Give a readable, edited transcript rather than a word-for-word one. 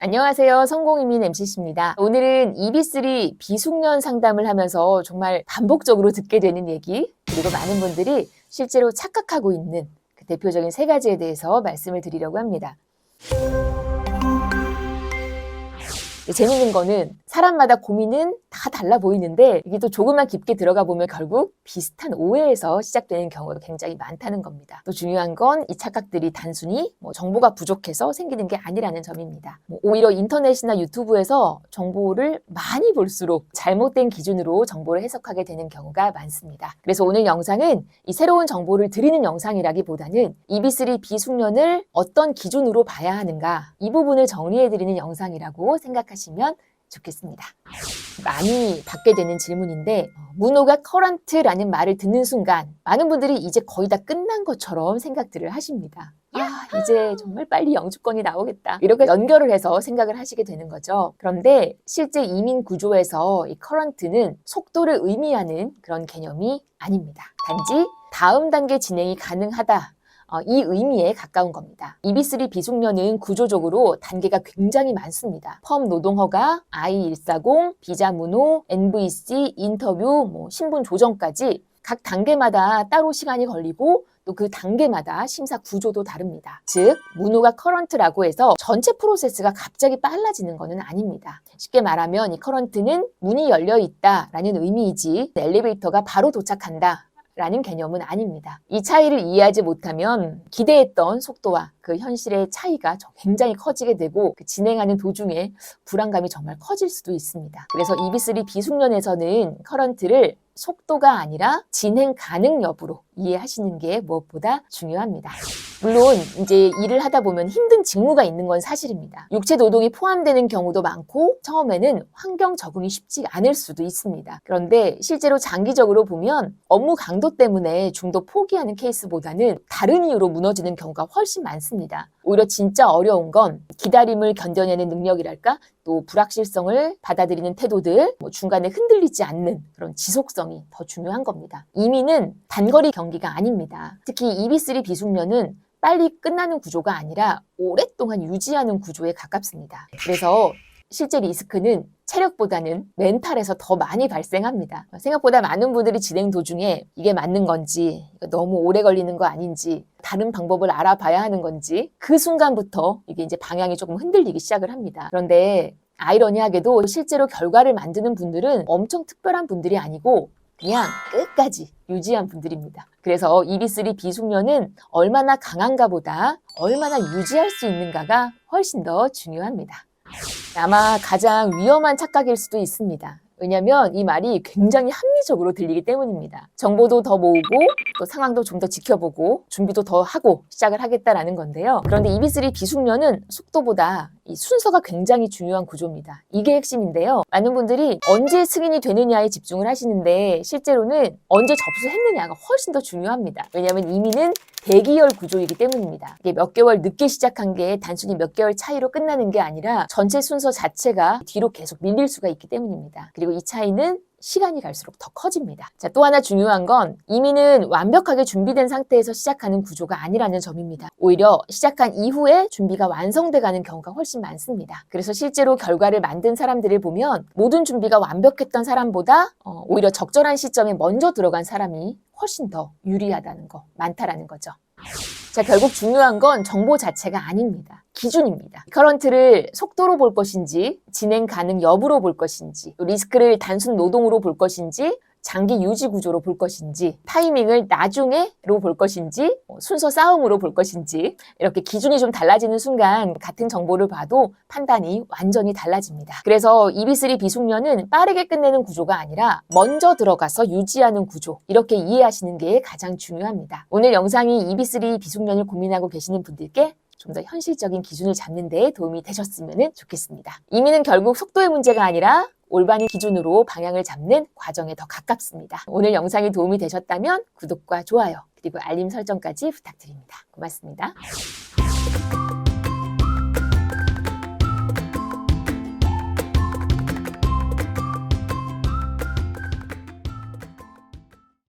안녕하세요. 성공이민 MCC입니다. 오늘은 EB3 비숙련 상담을 하면서 정말 반복적으로 듣게 되는 얘기, 그리고 많은 분들이 실제로 착각하고 있는 그 대표적인 3가지에 대해서 말씀을 드리려고 합니다. 재밌는 거는 사람마다 고민은 다 달라 보이는데 이게 또 조금만 깊게 들어가 보면 결국 비슷한 오해에서 시작되는 경우가 굉장히 많다는 겁니다. 또 중요한 건 이 착각들이 단순히 정보가 부족해서 생기는 게 아니라는 점입니다. 오히려 인터넷이나 유튜브에서 정보를 많이 볼수록 잘못된 기준으로 정보를 해석하게 되는 경우가 많습니다. 그래서 오늘 영상은 이 새로운 정보를 드리는 영상이라기보다는 EB3 비숙련을 어떤 기준으로 봐야 하는가, 이 부분을 정리해드리는 영상이라고 생각하시면 좋겠습니다. 많이 받게 되는 질문인데, 문호가 커런트라는 말을 듣는 순간 많은 분들이 이제 거의 다 끝난 것처럼 생각들을 하십니다. 이제 정말 빨리 영주권이 나오겠다, 이렇게 연결을 해서 생각을 하시게 되는 거죠. 그런데 실제 이민 구조에서 이 커런트는 속도를 의미하는 그런 개념이 아닙니다. 단지 다음 단계 진행이 가능하다, 이 의미에 가까운 겁니다. EB3 비숙련은 구조적으로 단계가 굉장히 많습니다. 펌 노동허가, I-140, 비자 문호, NVC, 인터뷰, 신분 조정까지 각 단계마다 따로 시간이 걸리고 또 그 단계마다 심사 구조도 다릅니다. 즉, 문호가 커런트라고 해서 전체 프로세스가 갑자기 빨라지는 것은 아닙니다. 쉽게 말하면 이 커런트는 문이 열려 있다라는 의미이지 엘리베이터가 바로 도착한다 라는 개념은 아닙니다. 이 차이를 이해하지 못하면 기대했던 속도와 그 현실의 차이가 굉장히 커지게 되고 그 진행하는 도중에 불안감이 정말 커질 수도 있습니다. 그래서 EB3 비숙련에서는 커런트를 속도가 아니라 진행 가능 여부로 이해하시는 게 무엇보다 중요합니다. 물론 이제 일을 하다 보면 힘든 직무가 있는 건 사실입니다. 육체 노동이 포함되는 경우도 많고 처음에는 환경 적응이 쉽지 않을 수도 있습니다. 그런데 실제로 장기적으로 보면 업무 강도 때문에 중도 포기하는 케이스보다는 다른 이유로 무너지는 경우가 훨씬 많습니다. 오히려 진짜 어려운 건 기다림을 견뎌내는 능력이랄까, 또 불확실성을 받아들이는 태도들, 중간에 흔들리지 않는 그런 지속성이 더 중요한 겁니다. 이민은 단거리 경기가 아닙니다. 특히 EB3 비숙련은 빨리 끝나는 구조가 아니라 오랫동안 유지하는 구조에 가깝습니다. 그래서 실제 리스크는 체력보다는 멘탈에서 더 많이 발생합니다. 생각보다 많은 분들이 진행 도중에 이게 맞는 건지, 너무 오래 걸리는 거 아닌지, 다른 방법을 알아봐야 하는 건지, 그 순간부터 이게 이제 방향이 조금 흔들리기 시작을 합니다. 그런데 아이러니하게도 실제로 결과를 만드는 분들은 엄청 특별한 분들이 아니고 그냥 끝까지 유지한 분들입니다. 그래서 EB3 비숙련은 얼마나 강한가 보다 얼마나 유지할 수 있는가가 훨씬 더 중요합니다. 아마 가장 위험한 착각일 수도 있습니다. 왜냐하면 이 말이 굉장히 합리적으로 들리기 때문입니다. 정보도 더 모으고 또 상황도 좀 더 지켜보고 준비도 더 하고 시작을 하겠다라는 건데요. 그런데 EB3 비숙련은 속도보다 이 순서가 굉장히 중요한 구조입니다. 이게 핵심인데요. 많은 분들이 언제 승인이 되느냐에 집중을 하시는데 실제로는 언제 접수했느냐가 훨씬 더 중요합니다. 왜냐하면 이민은 대기열 구조이기 때문입니다. 이게 몇 개월 늦게 시작한 게 단순히 몇 개월 차이로 끝나는 게 아니라 전체 순서 자체가 뒤로 계속 밀릴 수가 있기 때문입니다. 그리고 이 차이는 시간이 갈수록 더 커집니다. 자, 또 하나 중요한 건 이민은 완벽하게 준비된 상태에서 시작하는 구조가 아니라는 점입니다. 오히려 시작한 이후에 준비가 완성돼 가는 경우가 훨씬 많습니다. 그래서 실제로 결과를 만든 사람들을 보면 모든 준비가 완벽했던 사람보다 오히려 적절한 시점에 먼저 들어간 사람이 훨씬 더 유리하다는 거, 많다라는 거죠. 자, 결국 중요한 건 정보 자체가 아닙니다. 기준입니다. 커런트를 속도로 볼 것인지, 진행 가능 여부로 볼 것인지, 리스크를 단순 노동으로 볼 것인지, 장기 유지 구조로 볼 것인지, 타이밍을 나중에로 볼 것인지, 순서 싸움으로 볼 것인지, 이렇게 기준이 좀 달라지는 순간 같은 정보를 봐도 판단이 완전히 달라집니다. 그래서 EB3 비숙련은 빠르게 끝내는 구조가 아니라 먼저 들어가서 유지하는 구조, 이렇게 이해하시는 게 가장 중요합니다. 오늘 영상이 EB3 비숙련을 고민하고 계시는 분들께 좀 더 현실적인 기준을 잡는 데 도움이 되셨으면 좋겠습니다. 이민은 결국 속도의 문제가 아니라 올바른 기준으로 방향을 잡는 과정에 더 가깝습니다. 오늘 영상이 도움이 되셨다면 구독과 좋아요, 그리고 알림 설정까지 부탁드립니다. 고맙습니다.